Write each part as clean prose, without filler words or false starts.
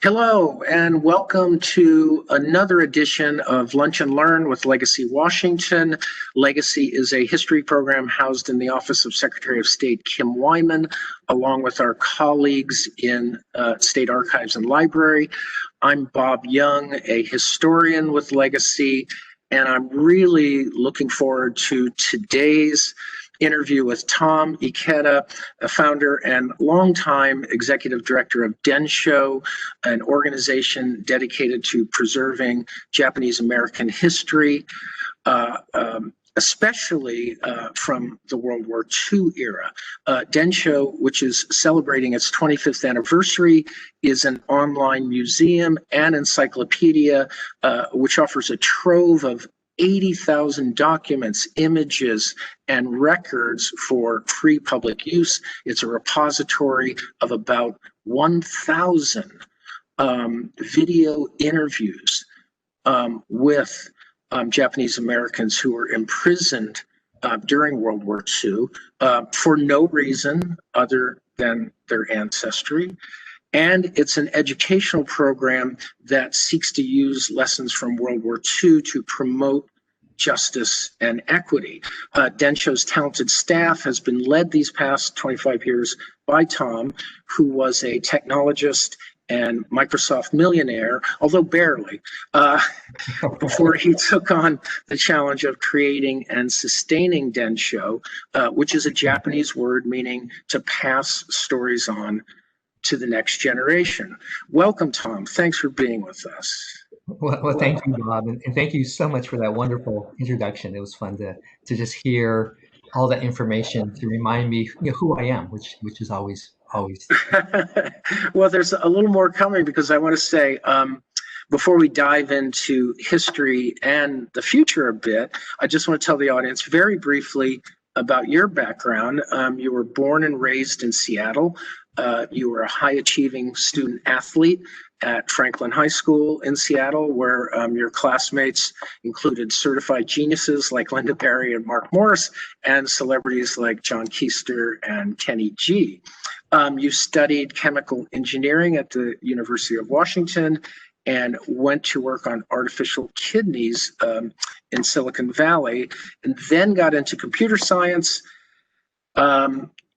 Hello, and welcome to another edition of Lunch and Learn with Legacy Washington. Legacy is a history program housed in the Office of Secretary of State Kim Wyman, along with our colleagues in State Archives and Library. I'm Bob Young, a historian with Legacy, and I'm really looking forward to today's interview with Tom Ikeda, a founder and longtime executive director of Densho, an organization dedicated to preserving Japanese American history, especially from the World War II era. Densho, which is celebrating its 25th anniversary, is an online museum and encyclopedia which offers a trove of 80,000 documents, images, and records for free public use. It's a repository of about 1,000 video interviews with Japanese Americans who were imprisoned during World War II for no reason other than their ancestry. And it's an educational program that seeks to use lessons from World War II to promote justice and equity. Densho's talented staff has been led these past 25 years by Tom, who was a technologist and Microsoft millionaire, although barely, before he took on the challenge of creating and sustaining Densho, which is a Japanese word meaning to pass stories on to the next generation. Welcome, Tom. Thanks for being with us. Well, thank you, Bob, and thank you so much for that wonderful introduction. It was fun to just hear all that information to remind me, who I am, which is always. Well, there's a little more coming because I want to say, before we dive into history and the future a bit, I just want to tell the audience very briefly about your background. You were born and raised in Seattle. You were a high-achieving student athlete at Franklin High School in Seattle, where your classmates included certified geniuses like Linda Barry and Mark Morris, and celebrities like John Keister and Kenny G. You studied chemical engineering at the University of Washington and went to work on artificial kidneys in Silicon Valley, and then got into computer science.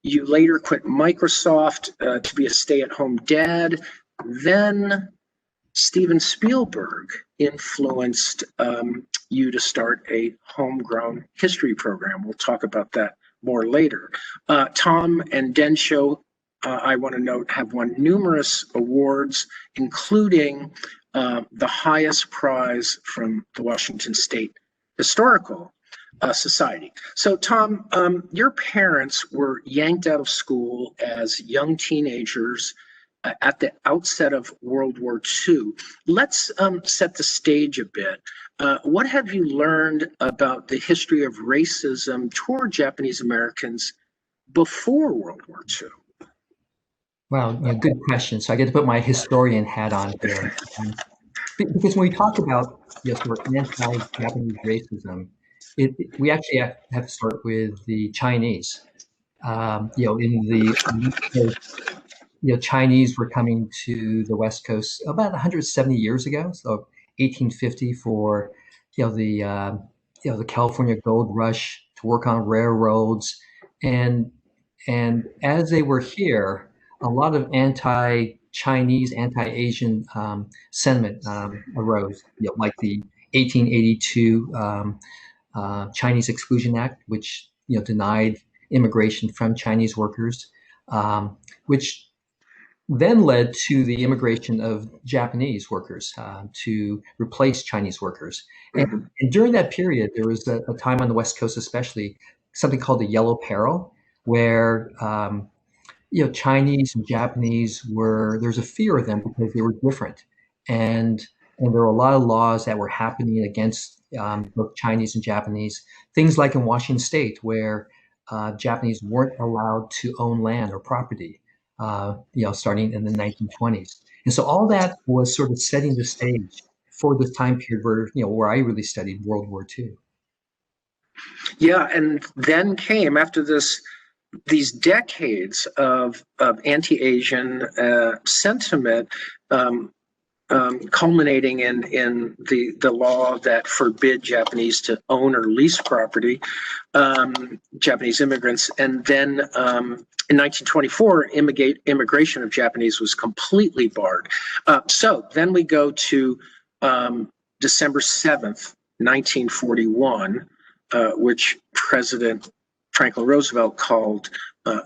You later quit Microsoft to be a stay-at-home dad. Then Steven Spielberg influenced you to start a homegrown history program. We'll talk about that more later. Tom and Densho, I want to note, have won numerous awards, including the highest prize from the Washington State Historical Society. So, Tom, your parents were yanked out of school as young teenagers at the outset of World War II. Let's set the stage a bit. What have you learned about the history of racism toward Japanese Americans before World War II? Wow, good question. So I get to put my historian hat on here. Because when we talk about sort of anti-Japanese racism, we actually have to start with the Chinese. In the Chinese were coming to the West Coast about 170 years ago, so 1850 for the California gold rush to work on railroads, and as they were here, a lot of anti-Chinese, anti-Asian sentiment arose, like the 1882 Chinese Exclusion Act, which denied immigration from Chinese workers, which then led to the immigration of Japanese workers to replace Chinese workers. And during that period, there was a time on the West Coast, especially, something called the Yellow Peril, where Chinese and Japanese there's a fear of them because they were different, and there were a lot of laws that were happening against both Chinese and Japanese. Things like in Washington State, where Japanese weren't allowed to own land or property, starting in the 1920s. And so all that was sort of setting the stage for this time period where I really studied World War II. Yeah, and then came, after these decades of anti-Asian sentiment, culminating in the law that forbid Japanese to own or lease property, Japanese immigrants. And then in 1924, immigration of Japanese was completely barred. So then we go to December 7th, 1941, which President Franklin Roosevelt called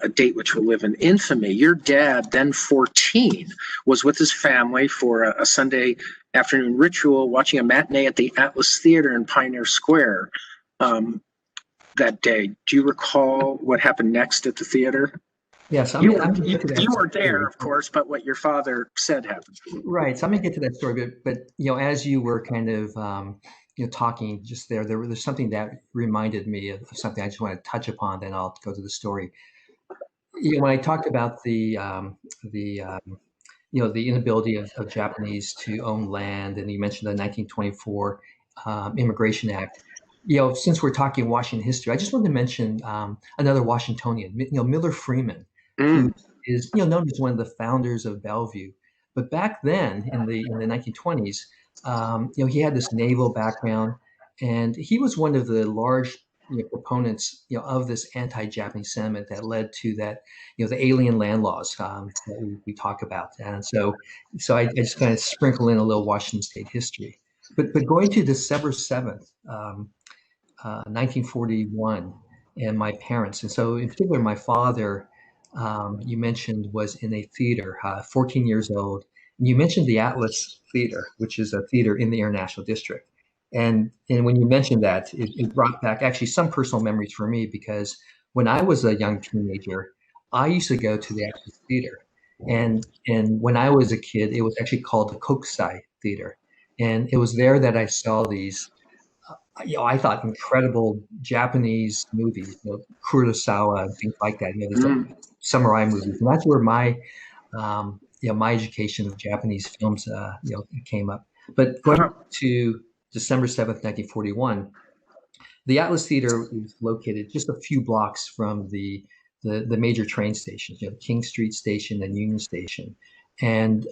a date which will live in infamy. Your dad, then 14, was with his family for a Sunday afternoon ritual, watching a matinee at the Atlas Theater in Pioneer Square that day. Do you recall what happened next at the theater? Yes, You weren't there, of course, but what your father said happened. Right. So I'm gonna get to that story, but as you were kind of talking just there's something that reminded me of something I just want to touch upon. Then I'll go to the story. When I talked about the inability of Japanese to own land, and you mentioned the 1924 Immigration Act. Since we're talking Washington history, I just wanted to mention another Washingtonian, Miller Freeman, who is known as one of the founders of Bellevue. But back then, in the 1920s, he had this naval background, and he was one of the large proponents of this anti-Japanese sentiment that led to that the alien land laws that we talk about. And so I just kind of sprinkle in a little Washington State history. But going to December 7th, 1941, and my parents, and so in particular my father, you mentioned, was in a theater, 14 years old. And you mentioned the Atlas Theater, which is a theater in the International District. And when you mentioned that, it brought back actually some personal memories for me, because when I was a young teenager, I used to go to the Atlas Theater. And when I was a kid, it was actually called the Kokusai Theater. And it was there that I saw these, I thought, incredible Japanese movies, Kurosawa and things like that, these samurai movies. And that's where my my education of Japanese films came up. But going to December 7th, 1941, the Atlas Theater is located just a few blocks from the major train stations, King Street Station and Union Station. And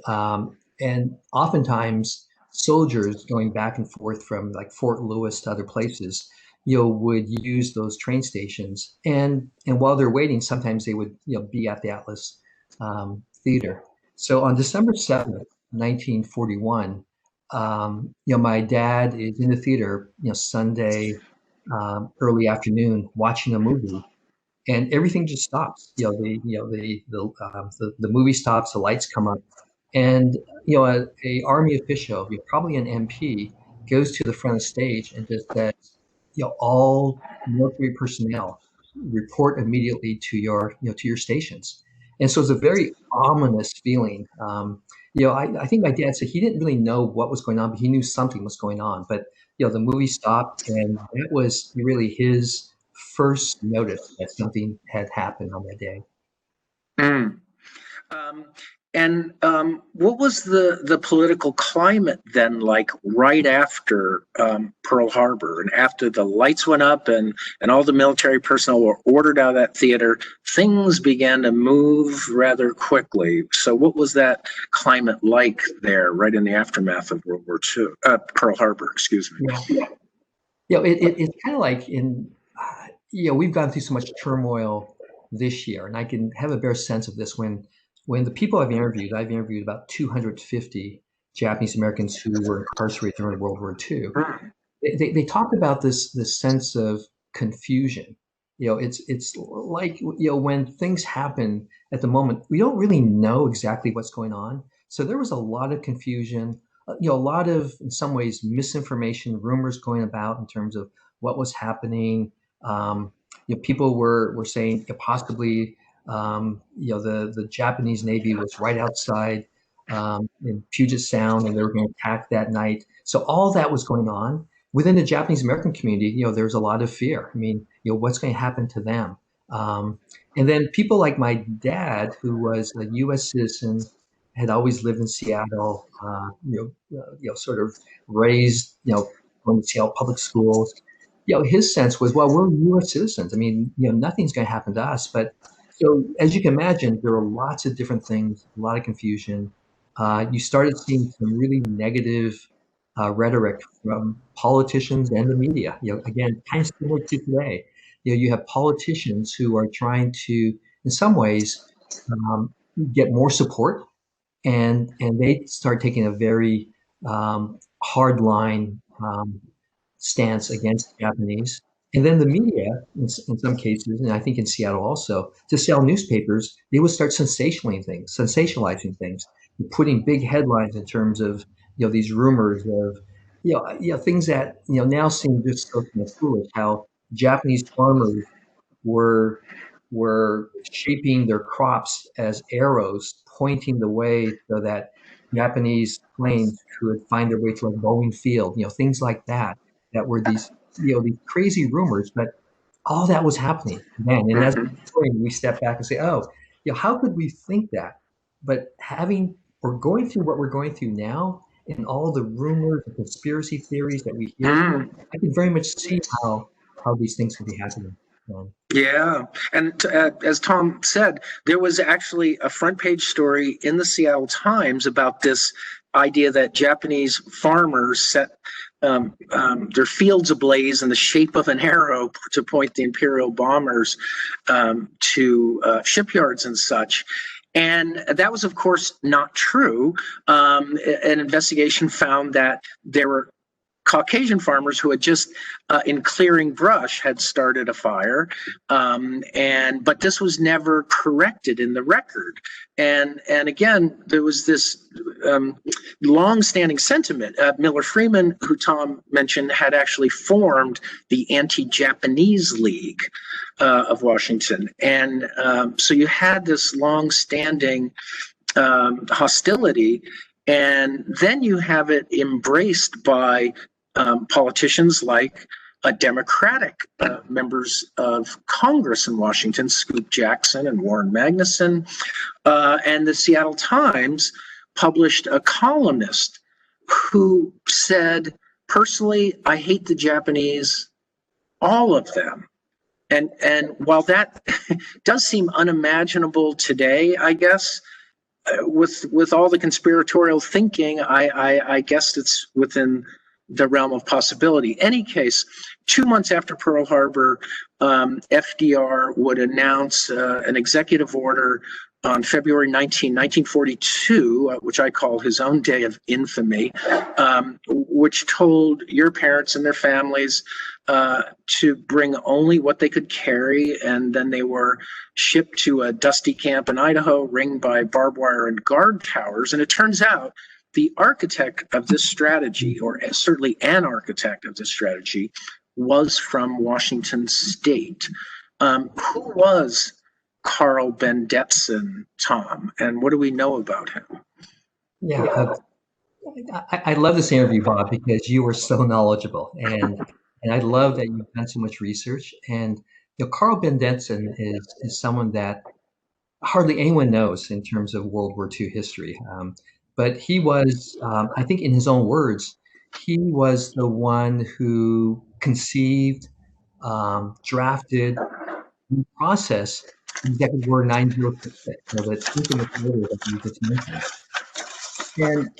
oftentimes soldiers going back and forth from like Fort Lewis to other places, would use those train stations. And while they're waiting, sometimes they would, be at the Atlas Theater. So on December 7th, 1941, my dad is in the theater, Sunday early afternoon, watching a movie, and everything just stops. The movie stops, the lights come up, and a army official, probably an MP, goes to the front of the stage and just says, all military personnel report immediately to your stations. And so it's a very ominous feeling. I think my dad said he didn't really know what was going on, but he knew something was going on. But the movie stopped, and that was really his first notice that something had happened on that day. And what was the political climate then like right after Pearl Harbor, and after the lights went up and all the military personnel were ordered out of that theater? Things began to move rather quickly. So what was that climate like there right in the aftermath of World War II, Pearl Harbor, excuse me? It's kind of like we've gone through so much turmoil this year, and I can have a better sense of this when the people I've interviewed about 250 Japanese Americans who were incarcerated during World War II. They talk about this sense of confusion. It's like when things happen at the moment, we don't really know exactly what's going on. So there was a lot of confusion, a lot of, in some ways, misinformation, rumors going about in terms of what was happening. People were saying possibly. The Japanese Navy was right outside in Puget Sound, and they were going to attack that night. So all that was going on within the Japanese American community. There's a lot of fear. I mean, what's going to happen to them? And then people like my dad, who was a U.S. citizen, had always lived in Seattle. Sort of raised, going to Seattle public schools. His sense was, well, we're U.S. citizens. I mean, nothing's going to happen to us, but. So as you can imagine, there are lots of different things, a lot of confusion. you started seeing some really negative rhetoric from politicians and the media. Again, kind of similar to today. You have politicians who are trying to, in some ways, get more support, and they start taking a very hard line stance against Japanese. And then the media, in some cases, and I think in Seattle also, to sell newspapers, they would start sensationalizing things, putting big headlines in terms of these rumors of things that now seem just so kind of foolish. How Japanese farmers were were shaping their crops as arrows, pointing the way so that Japanese planes could find their way to a Boeing field. Things like that. That were these crazy rumors, but all that was happening then. And as we step back and say, oh, how could we think that? But having or going through what we're going through now, and all the rumors and conspiracy theories that we hear, I can very much see how these things could be happening. Yeah. And as Tom said, there was actually a front page story in the Seattle Times about this idea that Japanese farmers set their fields ablaze in the shape of an arrow to point the Imperial bombers to shipyards and such. And that was, of course, not true. An investigation found that there were Caucasian farmers who had just, in clearing brush, had started a fire, but this was never corrected in the record. And again, there was this long-standing sentiment. Miller Freeman, who Tom mentioned, had actually formed the Anti-Japanese League of Washington, and so you had this long-standing hostility. And then you have it embraced by politicians like Democratic members of Congress in Washington, Scoop Jackson and Warren Magnuson. And the Seattle Times published a columnist who said, personally, I hate the Japanese, all of them. And while that does seem unimaginable today, I guess, with all the conspiratorial thinking, I guess it's within the realm of possibility. In any case, 2 months after Pearl Harbor, FDR would announce an executive order on February 19, 1942, which I call his own day of infamy, which told your parents and their families to bring only what they could carry, and then they were shipped to a dusty camp in Idaho, ringed by barbed wire and guard towers. And it turns out the architect of this strategy, or certainly an architect of this strategy, was from Washington State. Who was Carl Bendetson, Tom, and what do we know about him? Yeah, I love this interview, Bob, because you were so knowledgeable, and I love that you've done so much research. And Carl Bendetson is someone that hardly anyone knows in terms of World War II history. But he was, I think in his own words, he was the one who conceived, drafted, and processed Executive Order 9066, the infamous order that you just mentioned.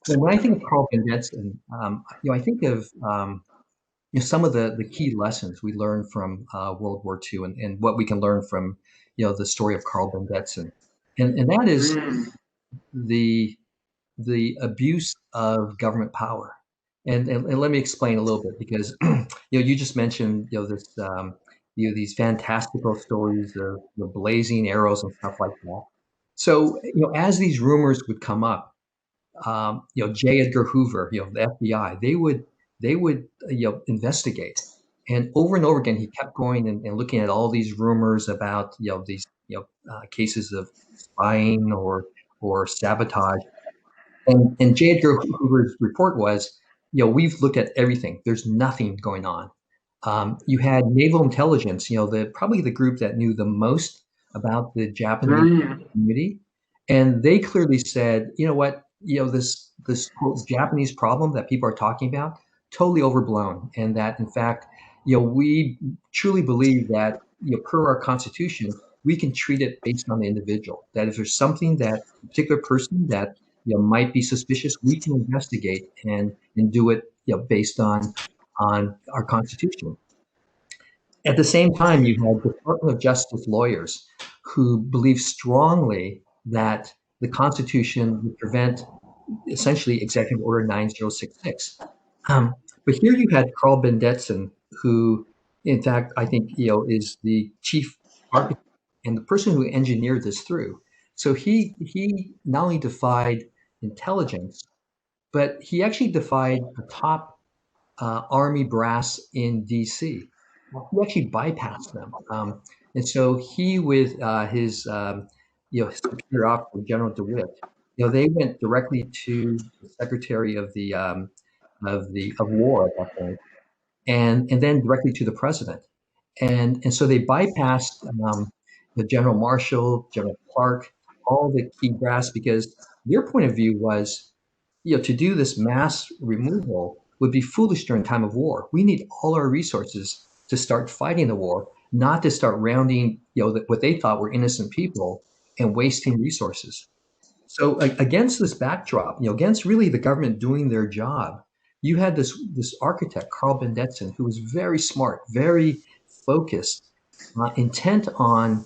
And when I think of Carl Bendetson, I think of some of the key lessons we learned from World War II, and what we can learn from the story of Carl Bendetson, and that is the abuse of government power. And let me explain a little bit, because you just mentioned this these fantastical stories of the blazing arrows and stuff like that. So as these rumors would come up, J. Edgar Hoover, the FBI, they would investigate, and over again he kept going and looking at all these rumors about these cases of spying or sabotage. And J. Edgar Hoover's report was, we've looked at everything. There's nothing going on. You had naval intelligence, probably the group that knew the most about the Japanese community, and they clearly said, you know what, this quote, Japanese problem that people are talking about, totally overblown, and that in fact, we truly believe that per our Constitution, we can treat it based on the individual. That if there's something that a particular person that might be suspicious, we can investigate and do it based on our Constitution. At the same time, you had Department of Justice lawyers who believed strongly that the Constitution would prevent essentially Executive Order 9066. But here you had Carl Bendetson, who, in fact, I think is the chief architect and the person who engineered this through. So he not only defied intelligence, but he actually defied the top army brass in D.C. He actually bypassed them, and so he, with his his superior officer, General DeWitt, they went directly to the Secretary of War at that point, and then directly to the President, and so they bypassed the General Marshall, General Clark, all the key brass, because their point of view was, to do this mass removal would be foolish during time of war. We need all our resources to start fighting the war, not to start rounding, what they thought were innocent people and wasting resources. So against this backdrop, against really the government doing their job, you had this architect, Carl Bendetson, who was very smart, very focused, intent on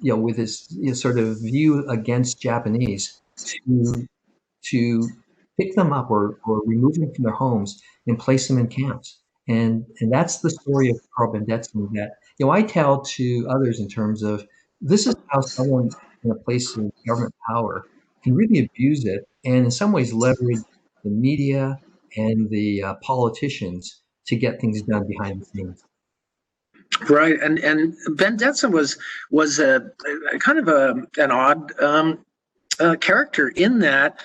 with his sort of view against Japanese to pick them up or remove them from their homes and place them in camps. And that's the story of Carl Bendetson that I tell to others in terms of, this is how someone in a place of government power can really abuse it and in some ways leverage the media and the politicians to get things done behind the scenes. Right, and Bendetson was a kind of an odd character in that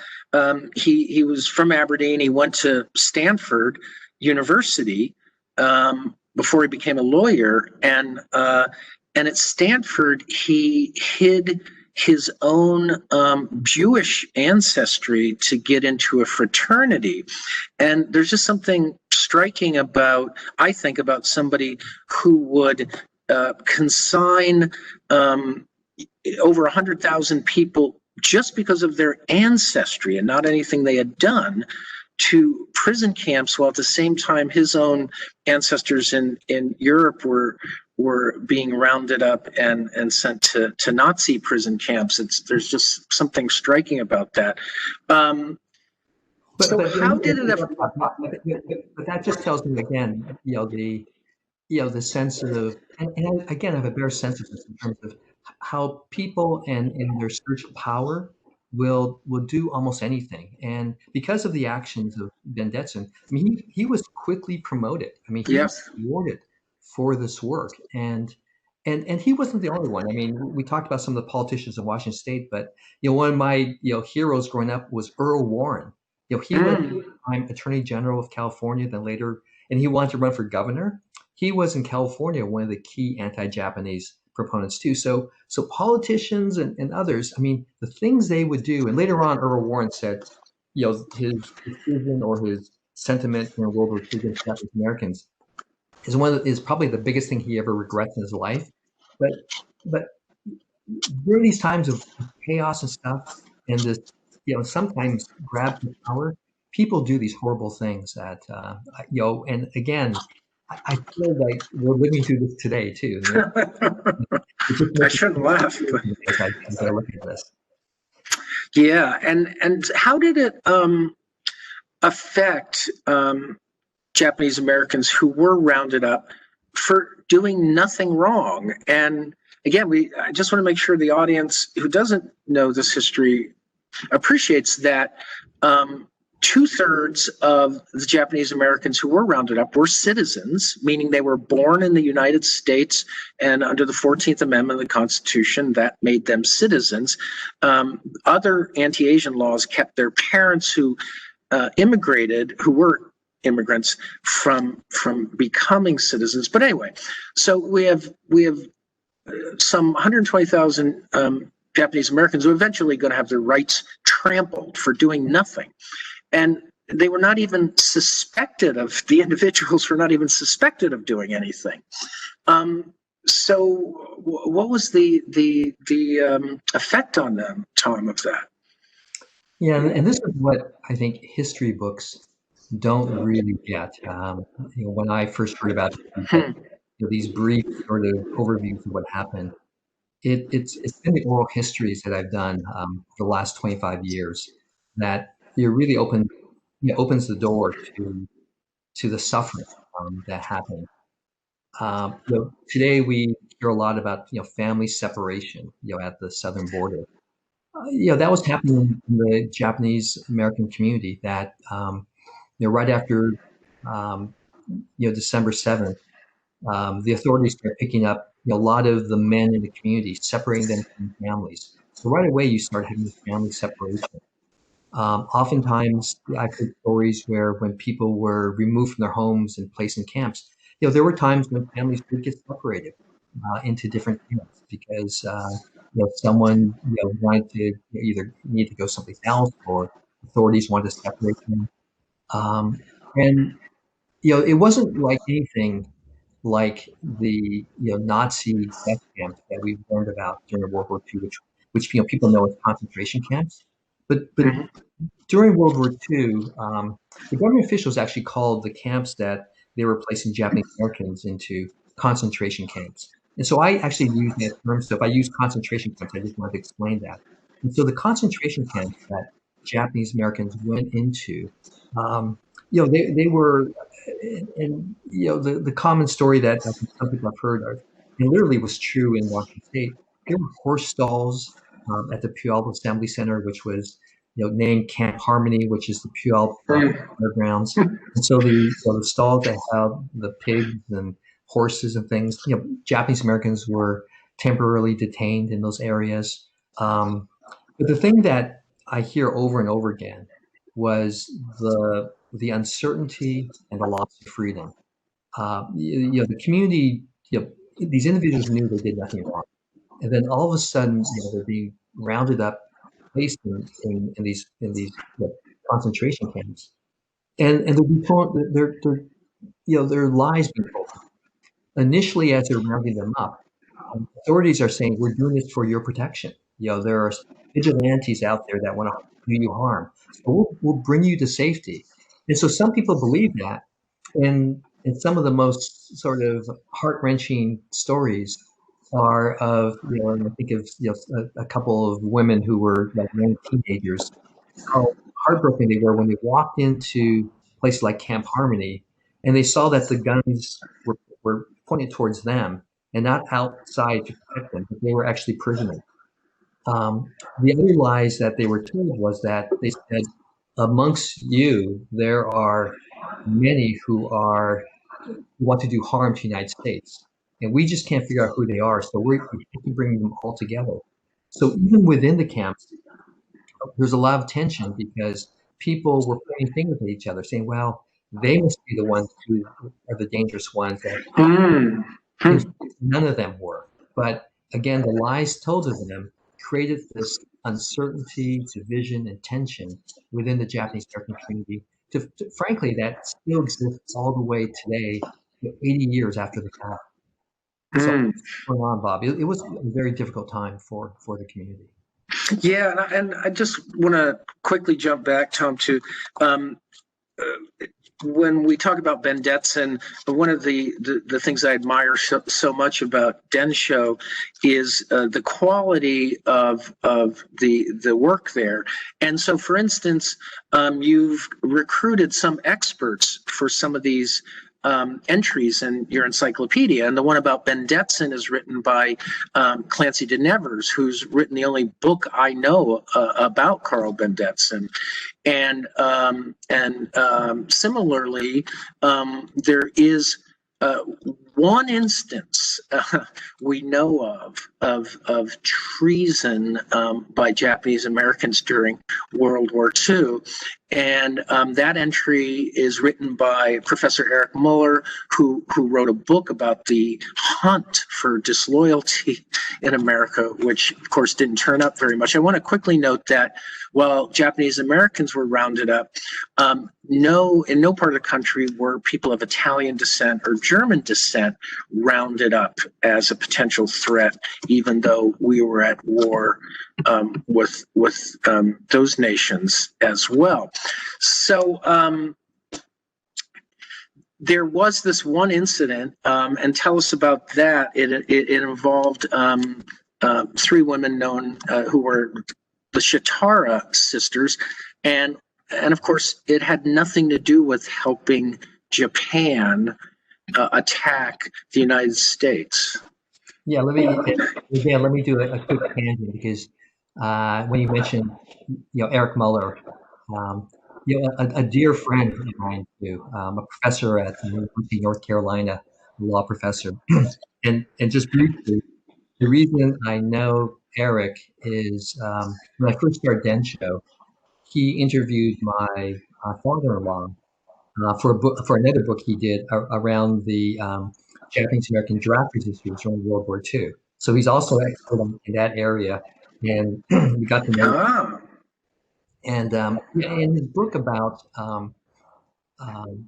he was from Aberdeen. He went to Stanford University before he became a lawyer, and at Stanford he hid his own Jewish ancestry to get into a fraternity. And there's just something striking about, I think, about somebody who would consign over 100,000 people just because of their ancestry and not anything they had done to prison camps, while at the same time his own ancestors in Europe were being rounded up and sent to Nazi prison camps. There's just something striking about that. So how did it ever? But that just tells me again, the sense of, and again, I have a bare sense of this in terms of how people and in their search of power will do almost anything. And because of the actions of Bendetson, I mean, he was quickly promoted. I mean, he was rewarded for this work. And he wasn't the only one. I mean, we talked about some of the politicians in Washington State, but one of my heroes growing up was Earl Warren. He was Attorney General of California, then later, and he wanted to run for governor. He was in California one of the key anti-Japanese proponents too. So politicians and others, I mean, the things they would do, and later on, Earl Warren said, his decision or his sentiment in World War II against Japanese Americans is probably the biggest thing he ever regrets in his life. But during these times of chaos and stuff, and this, sometimes grab for power, people do these horrible things that, and again, I feel like we're living through this today too. I shouldn't laugh. As I look at this. Yeah, and how did it affect Japanese Americans who were rounded up for doing nothing wrong? And again, I just want to make sure the audience who doesn't know this history appreciates that 2/3 of the Japanese Americans who were rounded up were citizens, meaning they were born in the United States, and under the 14th Amendment of the Constitution, that made them citizens. Other anti-Asian laws kept their parents who immigrated, who were immigrants, from becoming citizens. But anyway, so we have some 120,000 Japanese Americans who are eventually going to have their rights trampled for doing nothing. And they were not even suspected of, the individuals were not even suspected of doing anything. So what was the effect on them, Tom, of that? Yeah, and this is what I think history books don't really get. When I first heard about it, you get Hmm. these brief sort of overviews of what happened. It's been the oral histories that I've done for the last 25 years that it really opens the door to the suffering that happened. Today we hear a lot about family separation at the southern border. That was happening in the Japanese American community. That right after um, December 7th, the authorities started picking up a lot of the men in the community, separating them from families. So right away, you start having family separation. Oftentimes, I've heard stories where when people were removed from their homes and placed in camps, there were times when families did get separated into different camps because someone wanted to either need to go someplace else or authorities wanted to separate them. And it wasn't like anything like the Nazi death camps that we've learned about during World War II, which people know as concentration camps. But Hmm. during World War II, the government officials actually called the camps that they were placing Japanese Americans into concentration camps. And so I actually use that term. So if I use concentration camps, I just wanted to explain that. And so the concentration camps that Japanese Americans went into, um, they were, and the common story that I think some people have heard of, and literally was true in Washington State. There were horse stalls at the Puyallup Assembly Center, which was named Camp Harmony, which is the Puyallup fairgrounds. And so the stalls that have the pigs and horses and things, Japanese Americans were temporarily detained in those areas. But the thing that I hear over and over again was the uncertainty and the loss of freedom. The community, these individuals knew they did nothing wrong, and then all of a sudden, they're being rounded up, placed in these concentration camps, and they're being told their lies being told. Initially, as they're rounding them up, authorities are saying, "We're doing this for your protection." There are vigilantes out there that want to do you harm, so we'll bring you to safety. And so some people believe that, and some of the most sort of heart wrenching stories are of and I think of a couple of women who were like young teenagers, how heartbroken they were when they walked into places like Camp Harmony and they saw that the guns were pointed towards them and not outside to protect them, but they were actually prisoners. The other lies that they were told was that they said, amongst you, there are many who want to do harm to the United States. And we just can't figure out who they are. So we have to bring them all together. So even within the camps, there's a lot of tension because people were pointing fingers at each other, saying, well, they must be the ones who are the dangerous ones. That Hmm. in Hmm. fact, none of them were. But again, the lies told to them created this uncertainty, division, and tension within the Japanese American community. Frankly, that still exists all the way today, 80 years after the fact. So Hmm. what's going on, Bob? It was a very difficult time for the community. Yeah, and I just want to quickly jump back, Tom, to um, when we talk about Ben Detson, one of the things I admire so much about Densho is the quality of the work there. And so, for instance, you've recruited some experts for some of these entries in your encyclopedia. And the one about Ben Detson is written by Clancy de Nevers, who's written the only book I know about Carl Ben Detson. And similarly, there is uh, one instance we know of treason by Japanese Americans during World War II. And that entry is written by Professor Eric Muller, who wrote a book about the hunt for disloyalty in America, which of course didn't turn up very much. I want to quickly note that while Japanese Americans were rounded up, in no part of the country were people of Italian descent or German descent 100% rounded up as a potential threat, even though we were at war with those nations as well. So there was this one incident, and tell us about that. It involved three women known who were the Chatara Sisters, and of course, it had nothing to do with helping Japan attack the United States. Yeah, let me do a quick tangent, because when you mentioned, Eric Muller, a dear friend of mine too, a professor at the University of North Carolina, a law professor, and just briefly, the reason I know Eric is when I first started Densho, he interviewed my father-in-law for another book he did around the Japanese American draft resistance during World War II. So he's also an expert in that area, and we got to know. Ah. And in his book about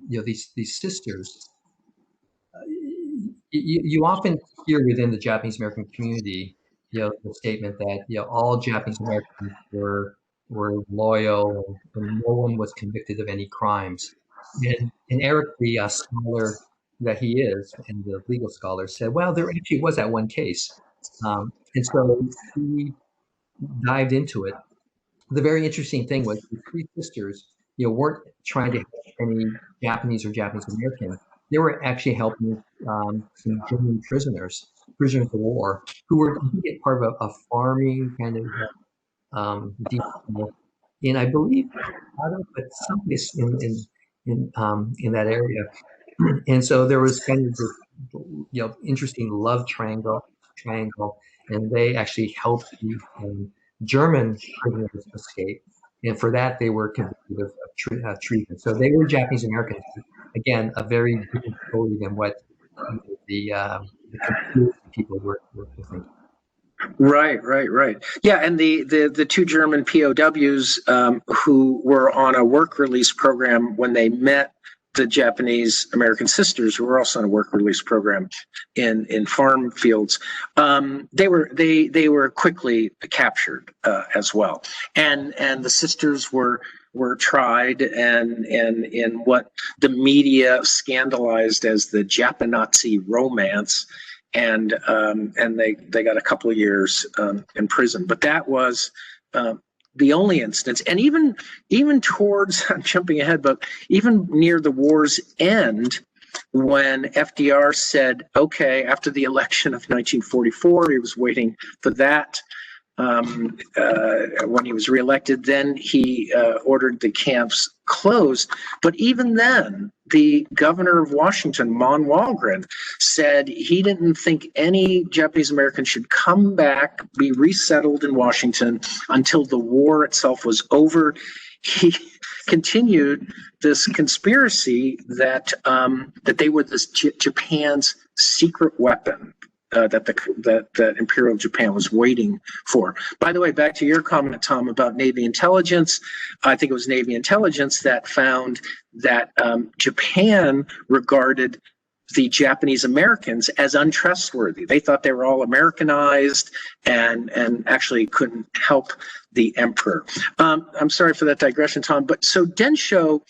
these sisters, you often hear within the Japanese American community, the statement that all Japanese Americans were loyal, and no one was convicted of any crimes. And Eric, the scholar that he is, and the legal scholar, said, well, there actually was that one case. And so he dived into it. The very interesting thing was the three sisters, weren't trying to help any Japanese or Japanese American. They were actually helping some German prisoners of war, who were part of a farming kind of deep, and I believe but someplace in that area. And so there was kind of this interesting love triangle, and they actually helped the German prisoners escape, and for that they were convicted of treason. So they were Japanese Americans. Again, a very different story than what the conspiracy people were thinking. Right. Yeah, and the two German POWs who were on a work release program when they met the Japanese American sisters, who were also on a work release program in farm fields, they were quickly captured as well, and the sisters were tried and in what the media scandalized as the Japanazi romance. And they got a couple of years in prison, but that was the only instance. And even towards, I'm jumping ahead, but even near the war's end, when FDR said, okay, after the election of 1944, he was waiting for that. When he was reelected, then he ordered the camps closed. But even then, the governor of Washington, Mon Walgren, said he didn't think any Japanese American should come back, be resettled in Washington until the war itself was over. He continued this conspiracy that they were Japan's secret weapon. That Imperial Japan was waiting for. By the way, back to your comment, Tom, about Navy intelligence. I think it was Navy intelligence that found that Japan regarded the Japanese Americans as untrustworthy. They thought they were all Americanized and actually couldn't help the emperor. I'm sorry for that digression, Tom. But so Densho,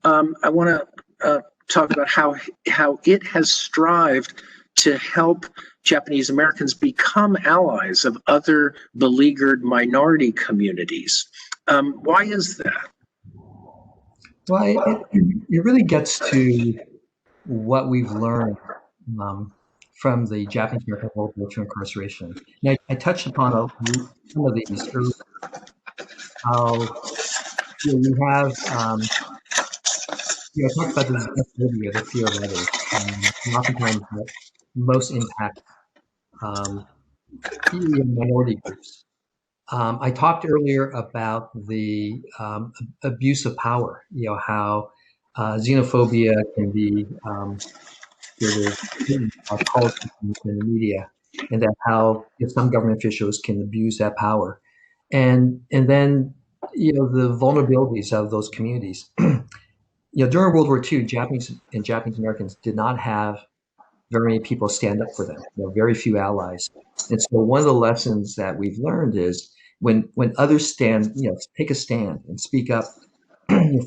I want to talk about how it has strived to help Japanese Americans become allies of other beleaguered minority communities. Why is that? Well, it really gets to what we've learned from the Japanese American World War II incarceration. Now, I touched upon some of these earlier. How we have, I talked about this earlier, the fear of others, and oftentimes that most impact minority groups. I talked earlier about the abuse of power, how xenophobia can be called in the media, and that how some government officials can abuse that power. And then, the vulnerabilities of those communities. During World War II, Japanese Americans did not have very many people stand up for them. Very few allies. And so one of the lessons that we've learned is when others stand, take a stand and speak up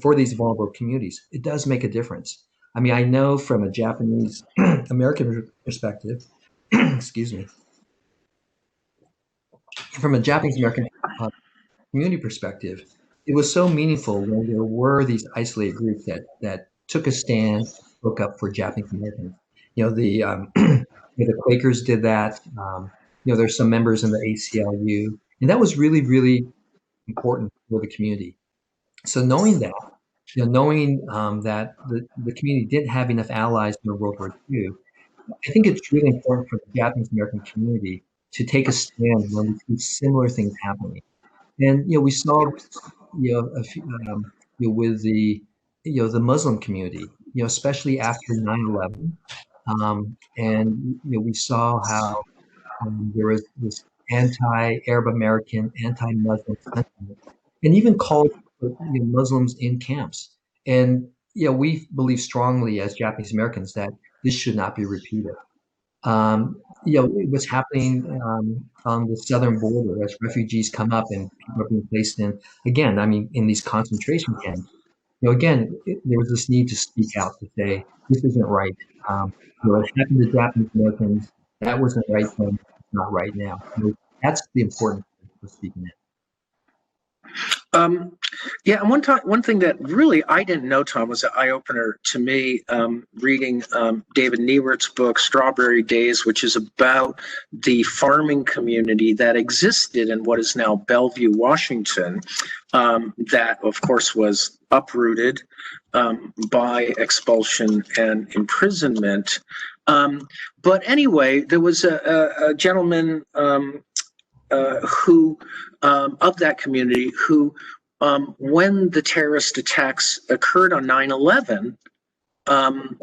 for these vulnerable communities, it does make a difference. I mean, I know from a Japanese American perspective, excuse me, from a Japanese American community perspective, it was so meaningful when there were these isolated groups that took a stand, spoke up for Japanese Americans. The Quakers did that. There's some members in the ACLU, and that was really, really important for the community. So knowing that, knowing that the community didn't have enough allies in World War II, I think it's really important for the Japanese American community to take a stand when we see similar things happening. And we saw a few, with the Muslim community, especially after 9/11, and we saw how there was this anti-Arab American, anti-Muslim sentiment, and even called Muslims in camps. And we believe strongly as Japanese Americans that this should not be repeated. It was happening on the southern border as refugees come up and people are being placed in, again, I mean, in these concentration camps. Again, there was this need to speak out to say, this isn't right. It happened to Japanese Americans. That wasn't right then. It's not right now. That's the importance of speaking out. Yeah, and one thing that really I didn't know, Tom, was an eye opener to me, reading David Niewert's book Strawberry Days, which is about the farming community that existed in what is now Bellevue, Washington, that of course was uprooted by expulsion and imprisonment. But anyway, there was a gentleman who of that community who, when the terrorist attacks occurred on 9/11,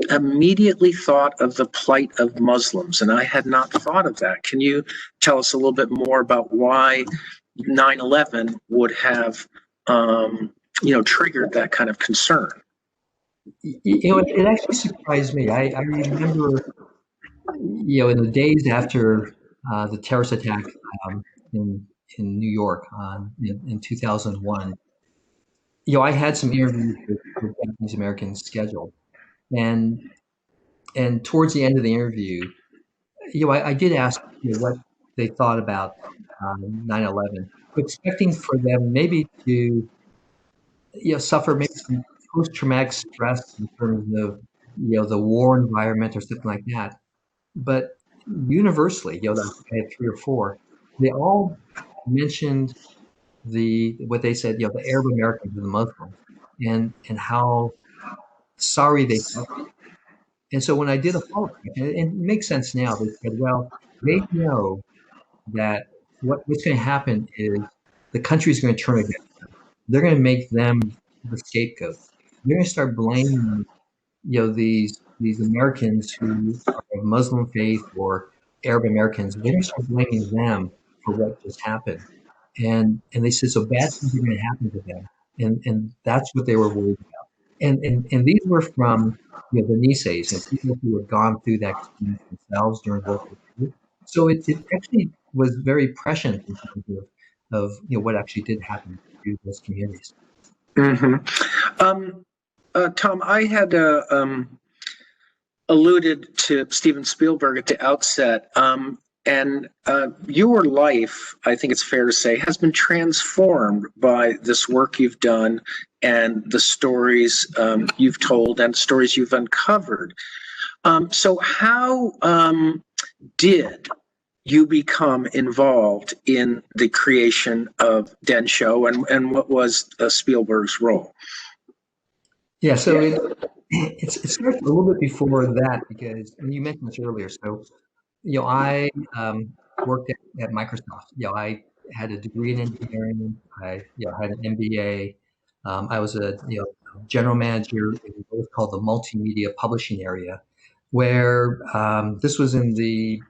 immediately thought of the plight of Muslims, and I had not thought of that. Can you tell us a little bit more about why 9/11 would have, triggered that kind of concern? It actually surprised me. I remember, in the days after the terrorist attack in New York in 2001, I had some interviews with Japanese Americans scheduled, and towards the end of the interview, I did ask what they thought about 9/11, expecting for them maybe to suffer maybe some post-traumatic stress in terms of the war environment or something like that. But universally, I had 3 or 4, they all mentioned what they said, the Arab Americans and the Muslims, and how sorry they felt. And so when I did a follow-up, and it makes sense now, they said, well, they know that what's going to happen is the country's going to turn against them. They're going to make them the scapegoat. They're going to start blaming, these Americans who are of Muslim faith or Arab Americans. They're going to start blaming them for what just happened. And they said, so bad things are going to happen to them. And that's what they were worried about. And these were from the Niseis, people who had gone through that experience themselves during World War II. So it actually was very prescient in terms of what actually did happen to those communities. Mm-hmm. Tom, I had alluded to Steven Spielberg at the outset, and your life, I think it's fair to say, has been transformed by this work you've done and the stories you've told and stories you've uncovered. So how did you become involved in the creation of Densho, and what was Spielberg's role? Yeah, so it starts a little bit before that, because you mentioned this earlier. So, I worked at Microsoft. I had a degree in engineering. I had an MBA. I was a general manager in what was called the multimedia publishing area, where this was in the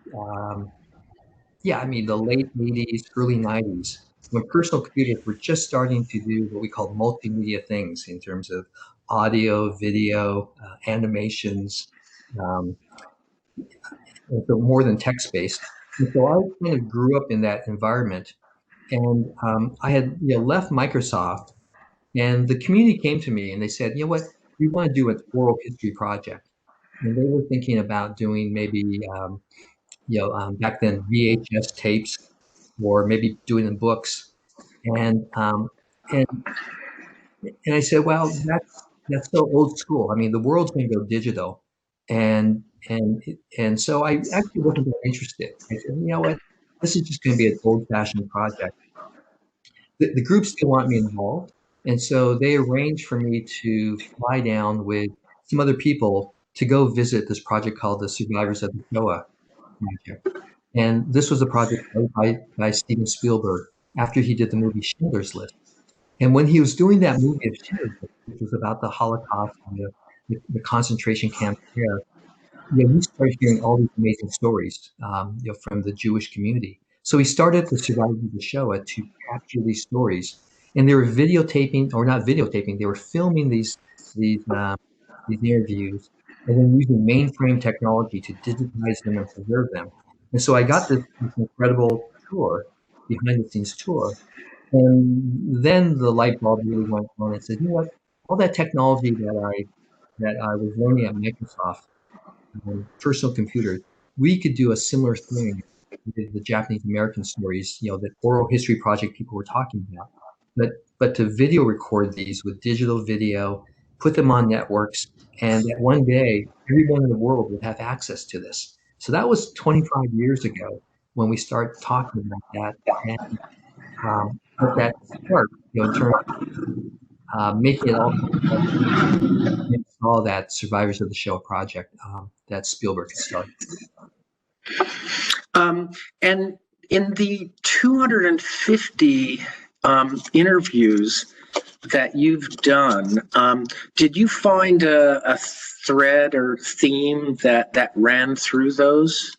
the late 80s, early 90s, when personal computers were just starting to do what we call multimedia things in terms of audio, video, animations, and so more than text-based. And so I kind of grew up in that environment. And I had left Microsoft, and the community came to me and they said, you know what, we want to do an oral history project. And they were thinking about doing maybe, back then VHS tapes, or maybe doing in books. And and and I said, well, that's so old school. I mean, the world's going to go digital, and and so I actually wasn't that interested. I said, you know what, this is just going to be an old-fashioned project. The group still want me involved, and so they arranged for me to fly down with some other people to go visit this project called the Survivors of the Shoah Project. And this was a project led by Steven Spielberg after he did the movie Schindler's List. And when he was doing that movie of Schindler's List, which was about the Holocaust and the concentration camps there, we started hearing all these amazing stories, from the Jewish community. So he started the Survivors of the Shoah to capture these stories, and they were videotaping, or not videotaping, they were filming these interviews, and then using mainframe technology to digitize them and preserve them. And so I got this incredible tour, behind the scenes tour, and then the light bulb really went on and said, you know what, all that technology that I was learning at Microsoft, personal computers, we could do a similar thing with the Japanese American stories, the oral history project people were talking about. But to video record these with digital video, put them on networks, and that one day everyone in the world would have access to this. So that was 25 years ago when we started talking about that, and but that start, in terms of making it all all that Survivors of the Shoah project that Spielberg had started. And in the 250 interviews that you've done, did you find a thread or theme that ran through those?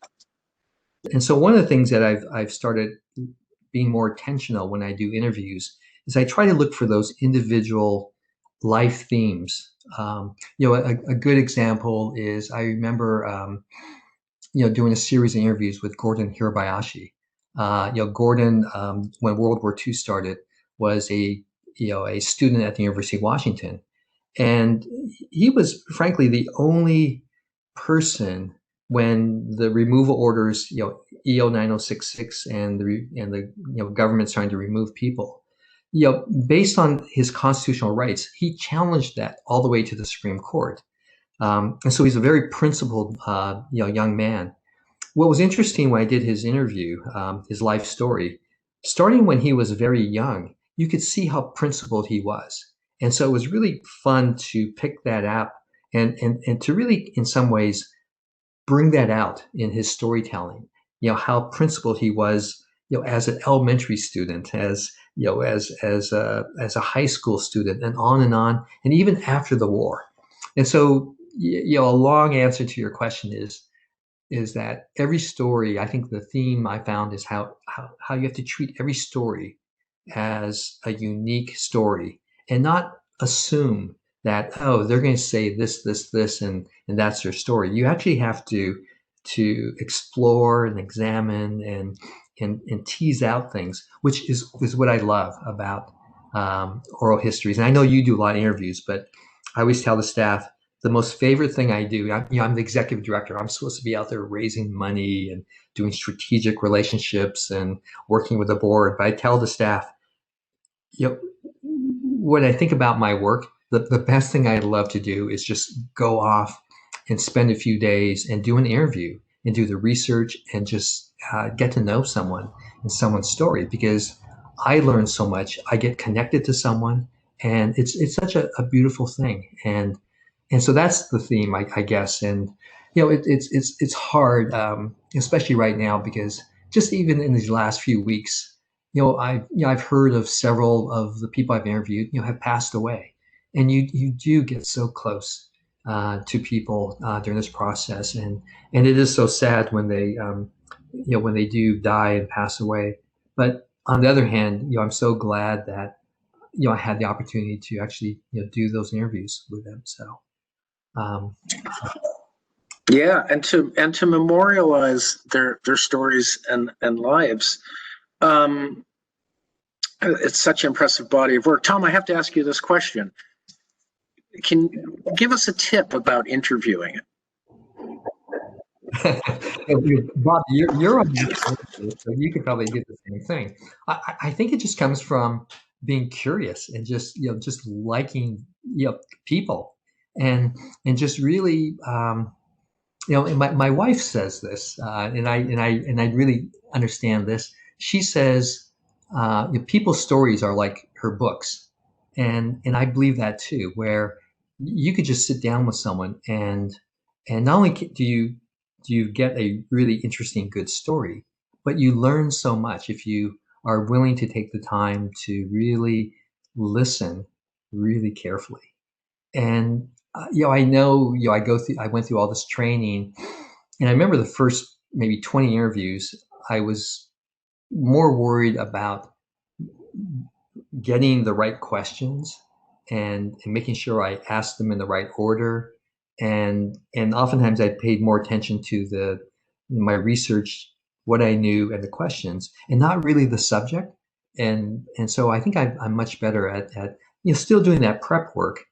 And so one of the things that I've started being more intentional when I do interviews is I try to look for those individual life themes. A good example is I remember doing a series of interviews with Gordon Hirobayashi. Gordon, when World War II started, was a student at the University of Washington, and he was frankly the only person when the removal orders, EO 9066, and the government's trying to remove people, based on his constitutional rights, he challenged that all the way to the Supreme Court. And so he's a very principled, young man. What was interesting when I did his interview, his life story, starting when he was very young, you could see how principled he was. And so it was really fun to pick that up and to really, in some ways, bring that out in his storytelling. How principled he was, as an elementary student, as a high school student, and on, and even after the war. And so, a long answer to your question is that every story, I think the theme I found is how you have to treat every story as a unique story, and not assume that, oh, they're going to say this, and that's their story. You actually have to explore and examine and tease out things, which is what I love about oral histories. And I know you do a lot of interviews, but I always tell the staff, the most favorite thing I do, I'm the executive director. I'm supposed to be out there raising money and doing strategic relationships and working with the board. But I tell the staff, when I think about my work, the best thing I love to do is just go off and spend a few days and do an interview and do the research and just get to know someone and someone's story, because I learn so much. I get connected to someone, and it's such a beautiful thing. And so that's the theme, I guess. And it's hard, especially right now, because just even in these last few weeks, I've heard of several of the people I've interviewed, have passed away, and you do get so close to people during this process, and it is so sad when they do die and pass away. But on the other hand, I'm so glad that I had the opportunity to actually do those interviews with them. So. Yeah, and to memorialize their stories and lives. Um, it's such an impressive body of work. Tom, I have to ask you this question. Can give us a tip about interviewing it? Bob, you're on the so you could probably get the same thing. I think it just comes from being curious and just just liking people and just really and my wife says this and I really understand this. She says people's stories are like her books, and I believe that too. Where you could just sit down with someone and not only do you get a really interesting good story, but you learn so much if you are willing to take the time to really listen really carefully. And I know I went through all this training, and I remember the first maybe 20 interviews. I was more worried about getting the right questions and making sure I asked them in the right order. And oftentimes I paid more attention to my research, what I knew, and the questions, and not really the subject. And so I think I'm much better at still doing that prep work,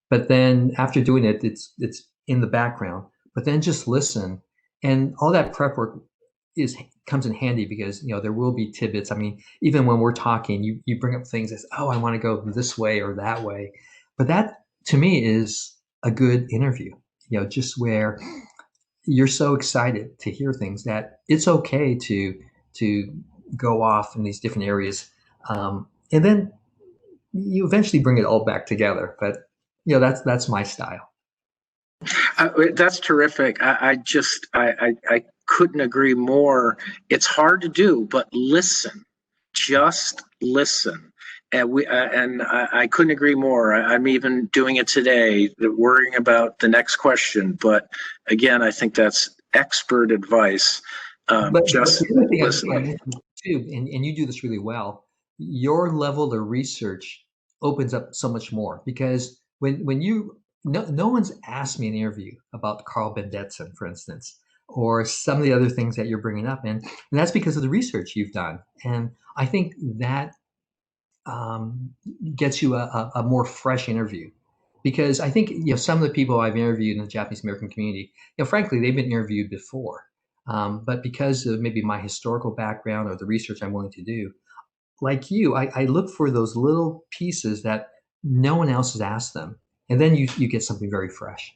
but then after doing it, it's in the background. But then just listen, and all that prep work is comes in handy because there will be tidbits. I mean, even when we're talking, you bring up things as, oh, I want to go this way or that way, but that to me is a good interview. Just where you're so excited to hear things that it's okay to go off in these different areas, and then you eventually bring it all back together. But that's my style. That's terrific. I couldn't agree more. It's hard to do, but listen, just listen. And I couldn't agree more. I'm even doing it today, worrying about the next question. But again, I think that's expert advice. But Just the other thing I listening. mentioned too, and you do this really well, your level of research opens up so much more because when you no one's asked me in an interview about Carl Bendetson, for instance, or some of the other things that you're bringing up, and that's because of the research you've done. And I think that um, gets you a more fresh interview. Because I think some of the people I've interviewed in the Japanese American community, frankly, they've been interviewed before, but because of maybe my historical background or the research I'm willing to do, like you, I look for those little pieces that no one else has asked them, and then you get something very fresh.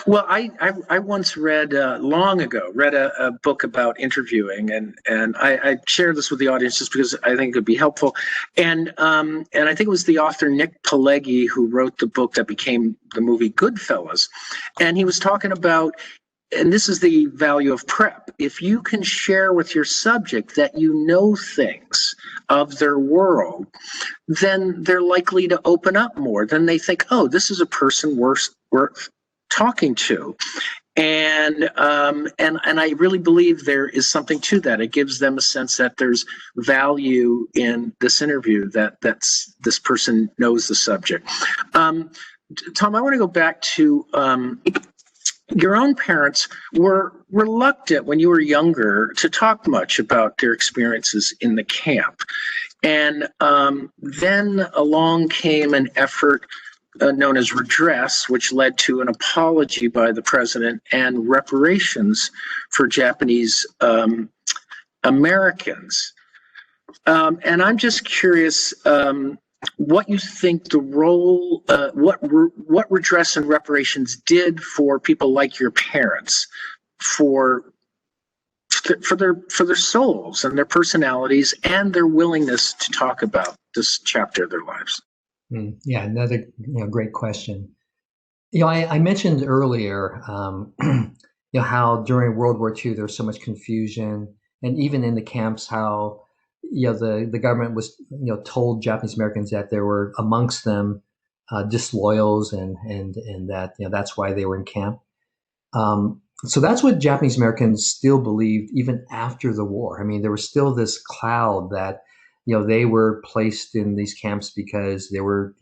Well, I once read long ago read a book about interviewing, and I share this with the audience just because I think it would be helpful. And I think it was the author Nick Pileggi who wrote the book that became the movie Goodfellas, and he was talking about. And this is the value of prep. If you can share with your subject that you know things of their world, then they're likely to open up more. Then they think, oh, this is a person worth talking to. And I really believe there is something to that. It gives them a sense that there's value in this interview, that this person knows the subject. Tom, I want to go back to your own parents were reluctant when you were younger to talk much about their experiences in the camp. And then along came an effort known as redress, which led to an apology by the president and reparations for Japanese Americans. And I'm just curious what you think the role, what redress and reparations did for people like your parents, for their souls and their personalities and their willingness to talk about this chapter of their lives. Yeah, another great question. I mentioned earlier, how during World War II there was so much confusion, and even in the camps, how the government was told Japanese Americans that there were amongst them disloyals, and that that's why they were in camp. So that's what Japanese Americans still believed even after the war. I mean, there was still this cloud that they were placed in these camps because there were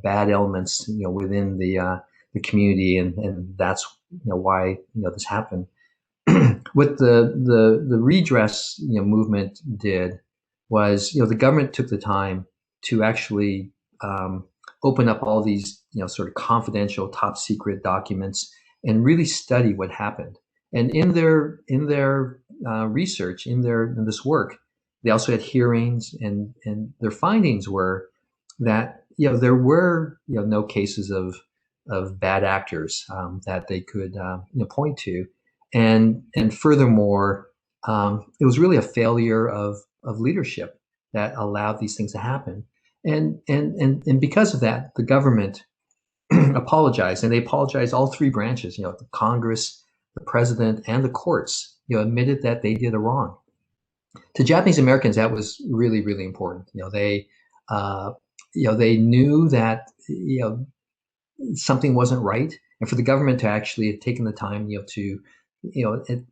bad elements within the the community, and that's why this happened. What the redress movement did was the government took the time to actually open up all these sort of confidential top secret documents and really study what happened. And in their research, in this work, they also had hearings, and their findings were that there were no cases of bad actors that they could point to, and furthermore, it was really a failure of leadership that allowed these things to happen, and because of that, the government apologized, and they apologized. All three branches, the Congress, the president, and the courts, admitted that they did a wrong. To Japanese Americans, that was really, really important. They knew that something wasn't right, and for the government to actually have taken the time, to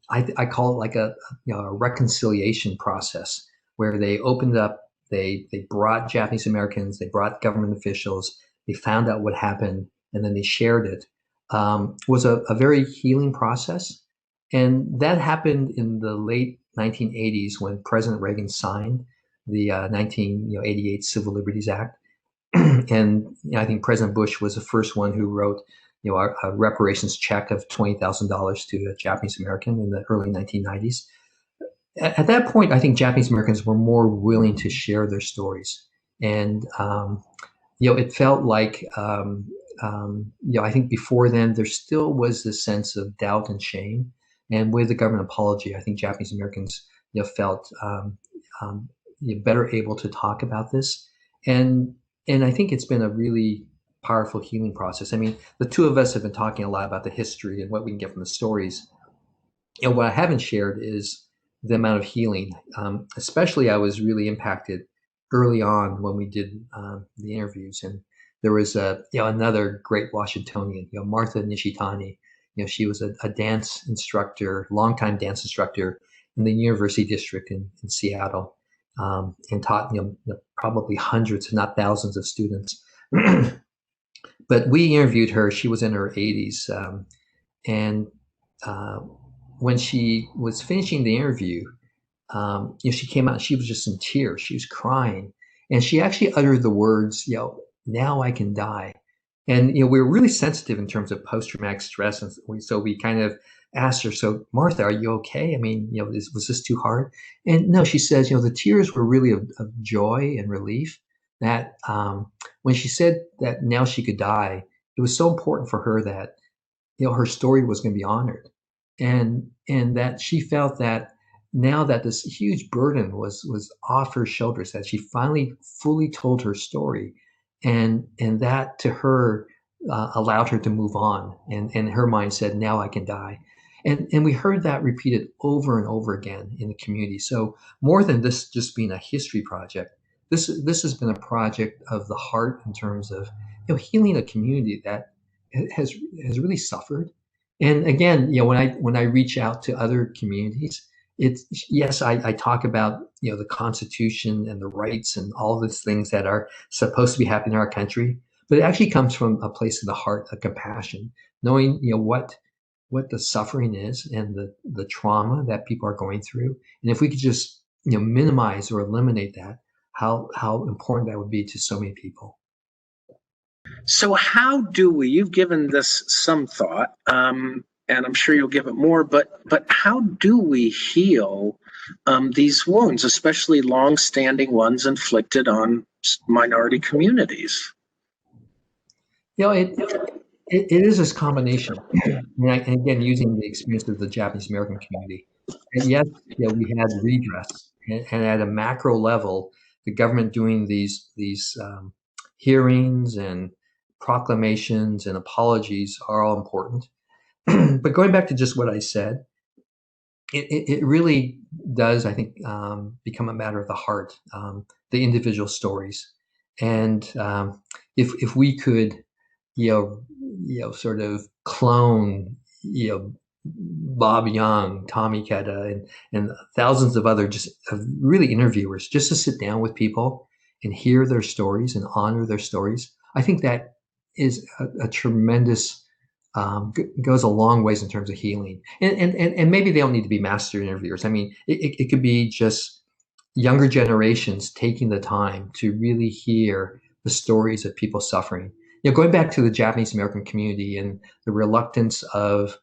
I call it like a reconciliation process, where they opened up, they brought Japanese Americans, they brought government officials, they found out what happened, and then they shared it. Was a very healing process, and that happened in the late 1980s when President Reagan signed the 1988 Civil Liberties Act. And I think President Bush was the first one who wrote, a reparations check of $20,000 to a Japanese American in the early 1990s. At that point, I think Japanese Americans were more willing to share their stories, and it felt like I think before then there still was this sense of doubt and shame. And with the government apology, I think Japanese Americans felt better able to talk about this, and I think it's been a really powerful healing process. I mean, the two of us have been talking a lot about the history and what we can get from the stories. What I haven't shared is the amount of healing. Especially, I was really impacted early on when we did the interviews, and there was another great Washingtonian, Martha Nishitani. She was a dance instructor, longtime dance instructor in the University District in Seattle, and taught probably hundreds, if not thousands, of students. But we interviewed her. She was in her 80s, and when she was finishing the interview, she came out. She was just in tears. She was crying, and she actually uttered the words, "Now I can die." And we were really sensitive in terms of post-traumatic stress, and so we kind of asked her, "So, Martha, are you okay? I mean, was this too hard?" And no, she says, the tears were really of joy and relief. That when she said that now she could die, it was so important for her that her story was going to be honored, and that she felt that now that this huge burden was off her shoulders, that she finally fully told her story, and that to her allowed her to move on, and her mind said, "Now I can die." And we heard that repeated over and over again in the community. So more than this just being a history project, this has been a project of the heart in terms of healing a community that has really suffered. And again, when I reach out to other communities, it's yes, I talk about the Constitution and the rights and all these things that are supposed to be happening in our country, but it actually comes from a place of the heart of compassion, knowing what the suffering is and the trauma that people are going through, and if we could just minimize or eliminate that, how important that would be to so many people. So how do we, you've given this some thought, and I'm sure you'll give it more, but how do we heal these wounds, especially long-standing ones inflicted on minority communities? It is this combination, and again, using the experience of the Japanese American community. And yes, we had redress, and at a macro level, the government doing these hearings and proclamations and apologies are all important. But going back to just what I said, it really does, I think, become a matter of the heart, the individual stories, and if we could, sort of clone, Bob Young, Tommy Ikeda, and thousands of other just really interviewers, just to sit down with people and hear their stories and honor their stories. I think that is a tremendous goes a long ways in terms of healing. And maybe they don't need to be master interviewers. I mean, it could be just younger generations taking the time to really hear the stories of people suffering. Going back to the Japanese American community and the reluctance of,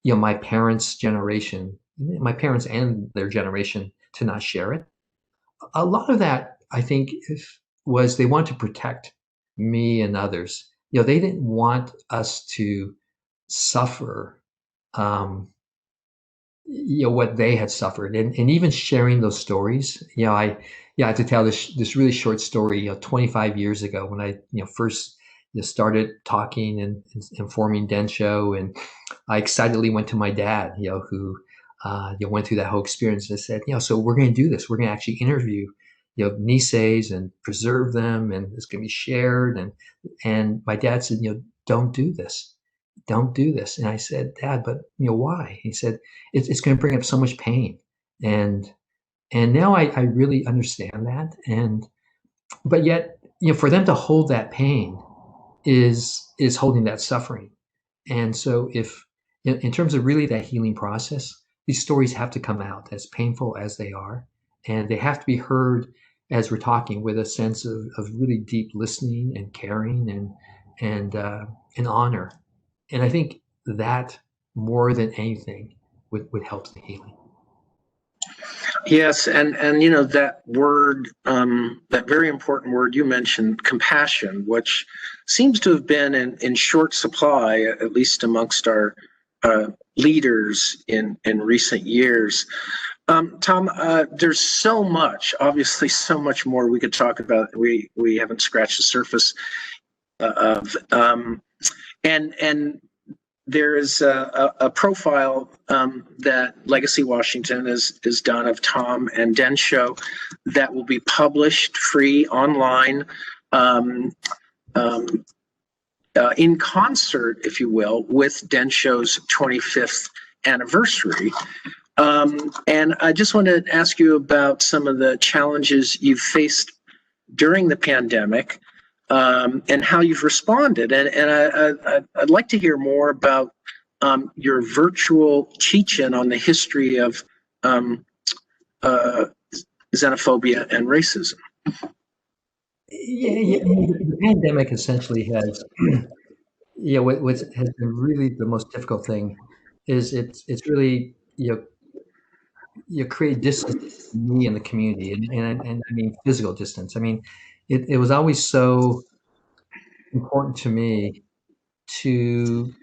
my parents' generation, my parents and their generation to not share it. A lot of that, I think, was they want to protect me and others. They didn't want us to suffer, um, what they had suffered, and even sharing those stories. I have to tell this really short story. 25 years ago, when I first started talking and forming Densho, and I excitedly went to my dad, who went through that whole experience, and I said, so we're going to do this. We're going to actually interview Niseis and preserve them, and it's going to be shared. And my dad said, don't do this. Don't do this. And I said, Dad, but why? He said, it's going to bring up so much pain. And now I really understand that. But yet, for them to hold that pain is holding that suffering. And so if in terms of really that healing process, these stories have to come out, as painful as they are, and they have to be heard as we're talking, with a sense of really deep listening and caring and honor. And I think that, more than anything, would help the healing. Yes, and that word, that very important word you mentioned, compassion, which seems to have been in short supply, at least amongst our leaders in recent years. Tom, there's so much, obviously, so much more we could talk about. We haven't scratched the surface of, and there is a profile that Legacy Washington has done of Tom and Densho that will be published free online, in concert, if you will, with Densho's 25th anniversary. And I just want to ask you about some of the challenges you've faced during the pandemic, and how you've responded. And I'd like to hear more about your virtual teach-in on the history of xenophobia and racism. The pandemic essentially has, what has been really the most difficult thing is it's really, create distance between me and the community, and I mean physical distance. I mean, it was always so important to me to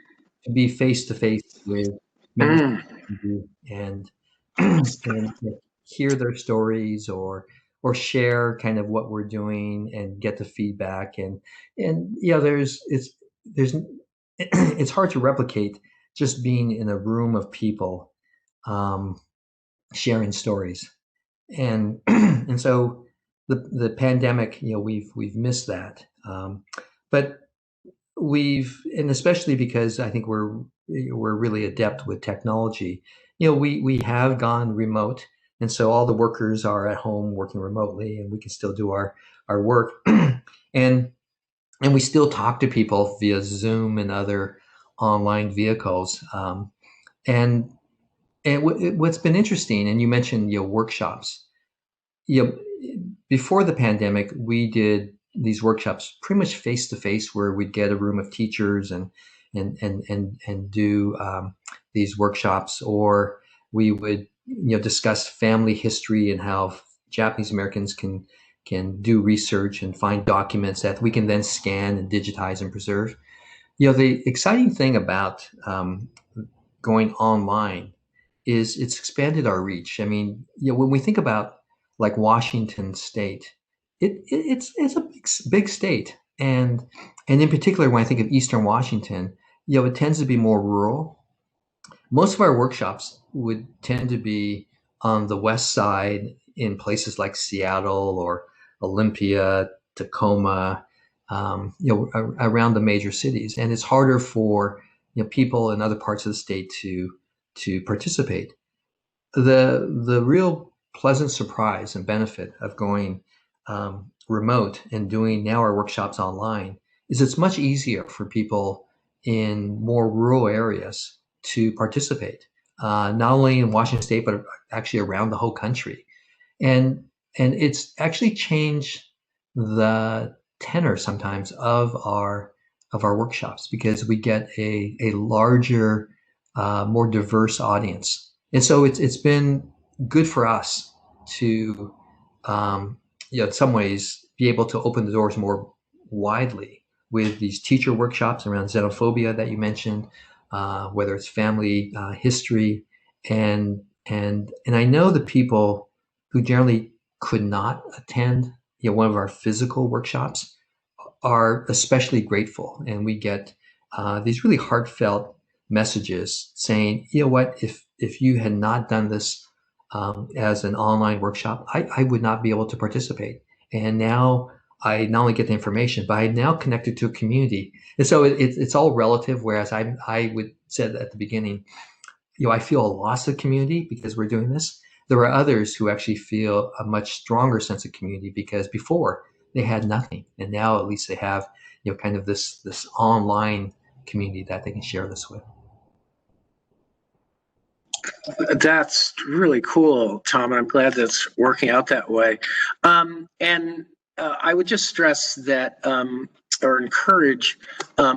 be face to face with members of the community and hear their stories, or share kind of what we're doing and get the feedback. And there's it's hard to replicate just being in a room of people, sharing stories. And and so the pandemic, we've missed that. But and especially because I think we're really adept with technology. We have gone remote, and so all the workers are at home working remotely, and we can still do our work. and we still talk to people via Zoom and other online vehicles. And what's been interesting, and you mentioned workshops. Before the pandemic, we did these workshops pretty much face to face, where we'd get a room of teachers and do these workshops, or we would discuss family history and how Japanese Americans can do research and find documents that we can then scan and digitize and preserve. The exciting thing about going online is it's expanded our reach. I mean, when we think about like Washington State, it's a big state, and in particular, when I think of Eastern Washington, it tends to be more rural. Most of our workshops would tend to be on the west side, in places like Seattle or Olympia, Tacoma, around the major cities, and it's harder for people in other parts of the state to participate. The real pleasant surprise and benefit of going remote and doing now our workshops online is it's much easier for people in more rural areas to participate, not only in Washington State, but actually around the whole country. And it's actually changed the tenor sometimes of our workshops, because we get a larger, more diverse audience. And so it's been good for us to, in some ways, be able to open the doors more widely with these teacher workshops around xenophobia that you mentioned, whether it's family history, and I know the people who generally could not attend one of our physical workshops are especially grateful, and we get these really heartfelt messages saying, you know what, if you had not done this as an online workshop, I would not be able to participate. And now I not only get the information, but I now connected to a community. And so it's all relative. Whereas I would said at the beginning, I feel a loss of community because we're doing this. There are others who actually feel a much stronger sense of community because before they had nothing, and now at least they have, kind of this online community that they can share this with. That's really cool, Tom, and I'm glad that's working out that way. And I would just stress that, or encourage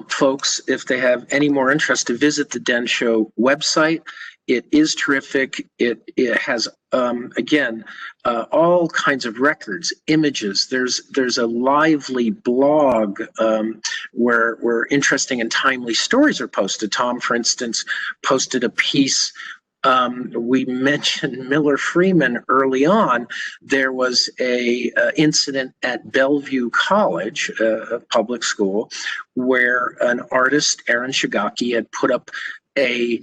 folks, if they have any more interest, to visit the Densho website. It is terrific. It has, again, all kinds of records, images. There's a lively blog where interesting and timely stories are posted. Tom, for instance, posted a piece. We mentioned Miller Freeman early on. There was a incident at Bellevue College, a public school, where an artist, Aaron Shigaki, had put up a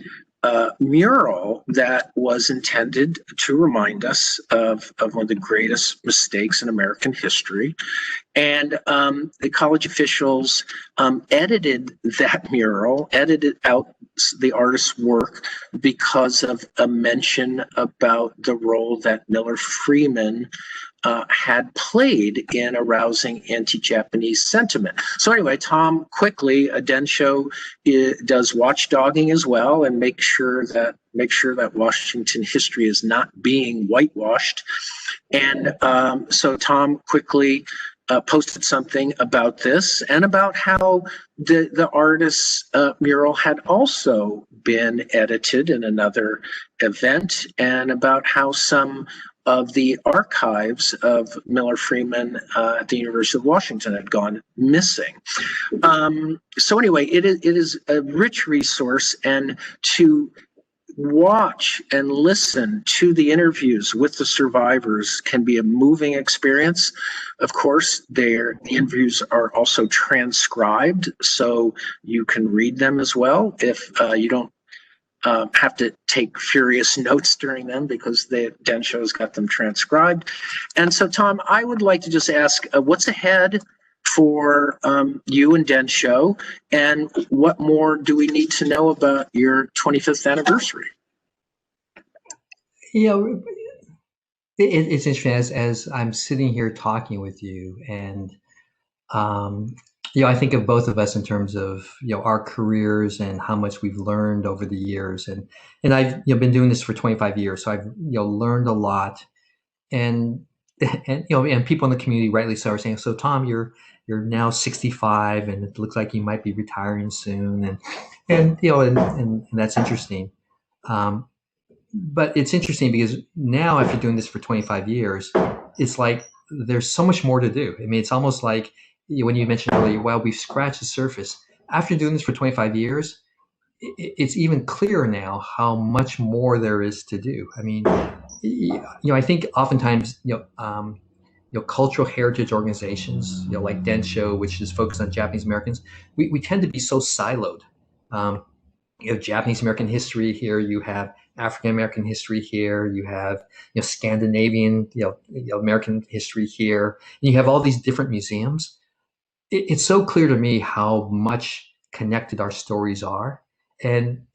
mural that was intended to remind us of one of the greatest mistakes in American history. And the college officials edited that mural, edited out the artist's work because of a mention about the role that Miller Freeman had played in arousing anti-Japanese sentiment. So anyway, Tom, quickly, Densho does watchdogging as well, and make sure that Washington history is not being whitewashed. And so Tom quickly posted something about this and about how the artist's mural had also been edited in another event, and about how some of the archives of Miller Freeman at the University of Washington had gone missing. So anyway, it is a rich resource, and to watch and listen to the interviews with the survivors can be a moving experience. Of course, the interviews are also transcribed, so you can read them as well if you don't have to take furious notes during them, because the Densho's got them transcribed. And so, Tom, I would like to just ask, what's ahead for you and Densho, and what more do we need to know about your 25th anniversary? It's interesting as I'm sitting here talking with you, and I think of both of us in terms of our careers and how much we've learned over the years, and I've been doing this for 25 years, so I've learned a lot, and and people in the community rightly so are saying, so Tom, you're now 65, and it looks like you might be retiring soon, and that's interesting. But it's interesting because now, after doing this for 25 years, it's like there's so much more to do. I mean, it's almost like when you mentioned earlier, well, we've scratched the surface. After doing this for 25 years, it's even clearer now how much more there is to do. I mean, I think oftentimes, cultural heritage organizations, like Densho, which is focused on Japanese Americans, we tend to be so siloed. You have Japanese American history here, you have African American history here, you have Scandinavian American history here, and you have all these different museums. It's so clear to me how much connected our stories are, and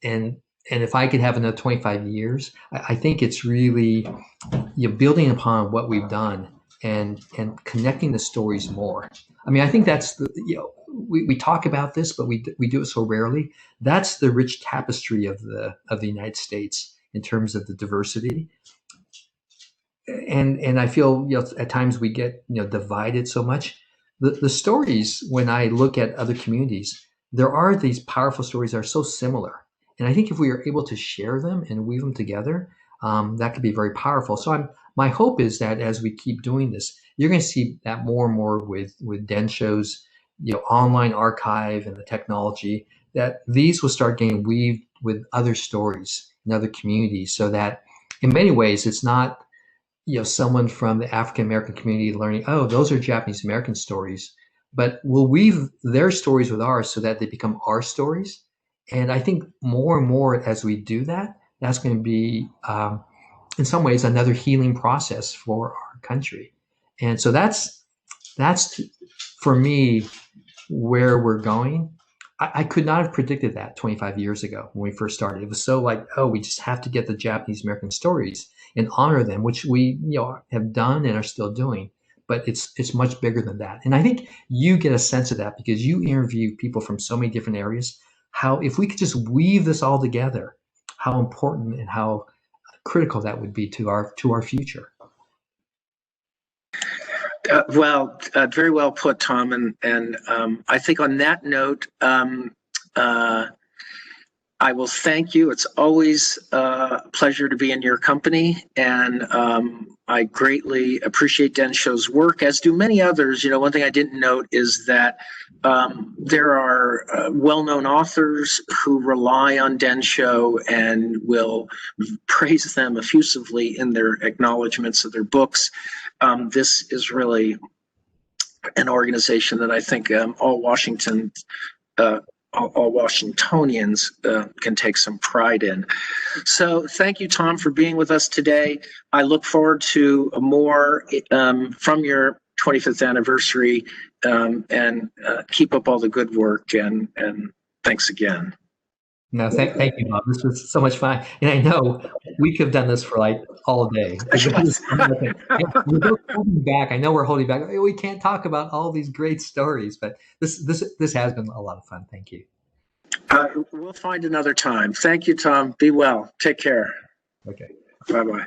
if I could have another 25 years, I think it's really building upon what we've done and connecting the stories more. I mean, I think that's the, we talk about this, but we do it so rarely. That's the rich tapestry of the United States in terms of the diversity. And I feel, at times we get, divided so much. The stories, when I look at other communities, there are these powerful stories that are so similar. And I think if we are able to share them and weave them together, that could be very powerful. So my hope is that as we keep doing this, you're going to see that more and more with Densho's, online archive and the technology, that these will start getting weaved with other stories in other communities, so that in many ways it's not, someone from the African American community learning, oh, those are Japanese American stories, but we'll weave their stories with ours so that they become our stories. And I think more and more as we do that, that's going to be, in some ways, another healing process for our country. And so that's for me where we're going. I could not have predicted that 25 years ago when we first started. It was so like, oh, we just have to get the Japanese American stories and honor them, which we have done and are still doing. But it's much bigger than that. And I think you get a sense of that because you interview people from so many different areas. How if we could just weave this all together, how important and how critical that would be to our future. Very well put, Tom. And I think on that note, I will thank you. It's always a pleasure to be in your company, and I greatly appreciate Densho's work, as do many others. One thing I didn't note is that there are well-known authors who rely on Densho and will praise them effusively in their acknowledgments of their books. This is really an organization that I think all Washingtonians can take some pride in. So thank you, Tom, for being with us today. I look forward to more from your 25th anniversary, and keep up all the good work, and thanks again. No, thank you, Bob. This was so much fun. And I know we could have done this for like all day. We're both holding back. I know we're holding back. We can't talk about all these great stories, but this has been a lot of fun. Thank you. We'll find another time. Thank you, Tom. Be well. Take care. Okay. Bye-bye.